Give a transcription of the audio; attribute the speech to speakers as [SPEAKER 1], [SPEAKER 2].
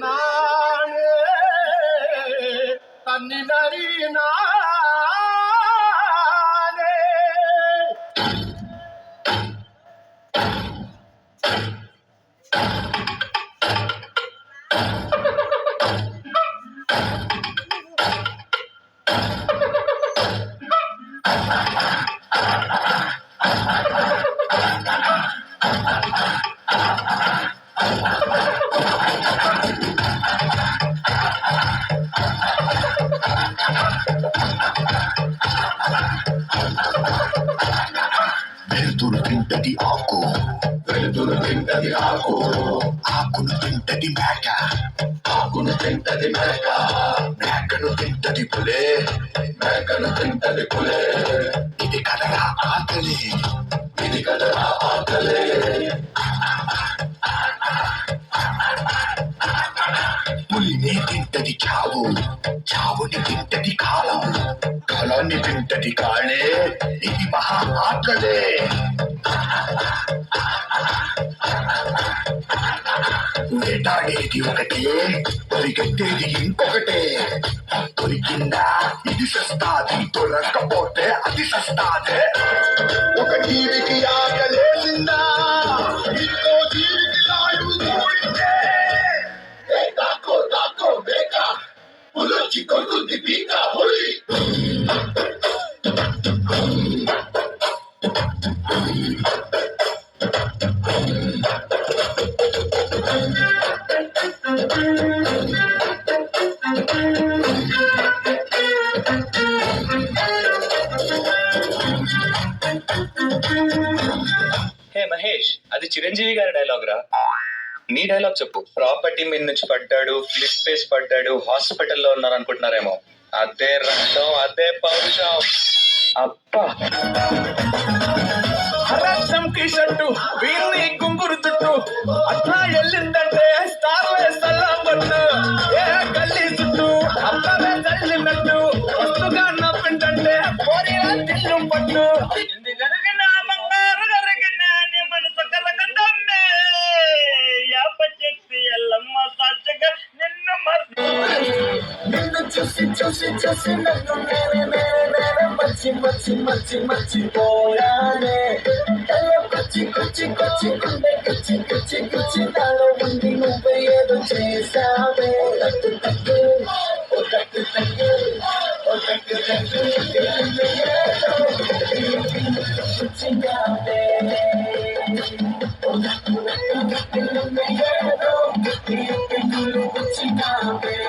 [SPEAKER 1] నానే తన్ని నరీనా
[SPEAKER 2] వెలుతురు తింటది ఆకు,
[SPEAKER 3] వెలుతురు తింటది ఆకు,
[SPEAKER 2] ఆకును తింటది మేక,
[SPEAKER 3] ఆకును తింటది మేక,
[SPEAKER 2] మేకను తింటది పులే,
[SPEAKER 3] మేకను తింటది పులే.
[SPEAKER 2] ఇది కదరా ఆకలి,
[SPEAKER 3] ఇది కదరా ఆకలే.
[SPEAKER 2] పులినే తింటది చావు, చావుని తింటది కాలం, కాలాన్ని తింటది కాళే, ఇది మహా ఆకలే. వేటాడేది ఒకటే, పరిగెత్తేది ఇంకొకటే, దొరికిందా ఇది సస్తాది, దొరక్కపోతే అది సస్తాదే.
[SPEAKER 1] ఒక జీవికి ఆకలేసిందా ఇంకో జీవికి నాడు కూడిందే.
[SPEAKER 3] దాక్కో దాక్కో మేక, పులొచ్చి కొడుతుంది పీక పులి.
[SPEAKER 4] హే మహేష్, అది చిరంజీవి గారి డైలాగ్ రా. నీ డైలాగ్ చెప్పు. ప్రాపర్టీ మీద నుంచి పడ్డాడు, క్లిప్ వేసి పడ్డాడు, హాస్పిటల్లో ఉన్నారు అనుకుంటున్నారేమో. అదే రక్తం, అదే పౌరుషం. అబ్బా,
[SPEAKER 1] హరసం కిషట్టు వీరిని కుంగురు చుట్టూ అట్లా వెళ్ళిందంటే స్టార్ వేస్తల్లా పట్టు. ఏ గల్లీ చుట్టూ అబ్బవే చల్లినట్టు వస్తుగా నవ్విందంటే కోరిలా తిల్లు పట్టు. ఇది జరిగిన బంగారు జరిగిన నీ మనసు కలగదమ్మే. యాప చెట్టు ఎల్లమ్మ సాక్షిగా నిన్ను నిన్ను చూసి చూసి చూసి నన్ను నేనే మర్చిపోయానే. కొచ్చి కొచ్చి కొచ్చి గుండె కొచ్చి కొచ్చి కొచ్చి నాలో ఉంది నువ్వు ఏదో చేసావే. తగ్గు తగ్గు ఓ తగ్గు తగ్గు ఓ తగ్గు తగ్గు వచ్చినావే. ఓ తగ్గు తగ్గు వచ్చినావే.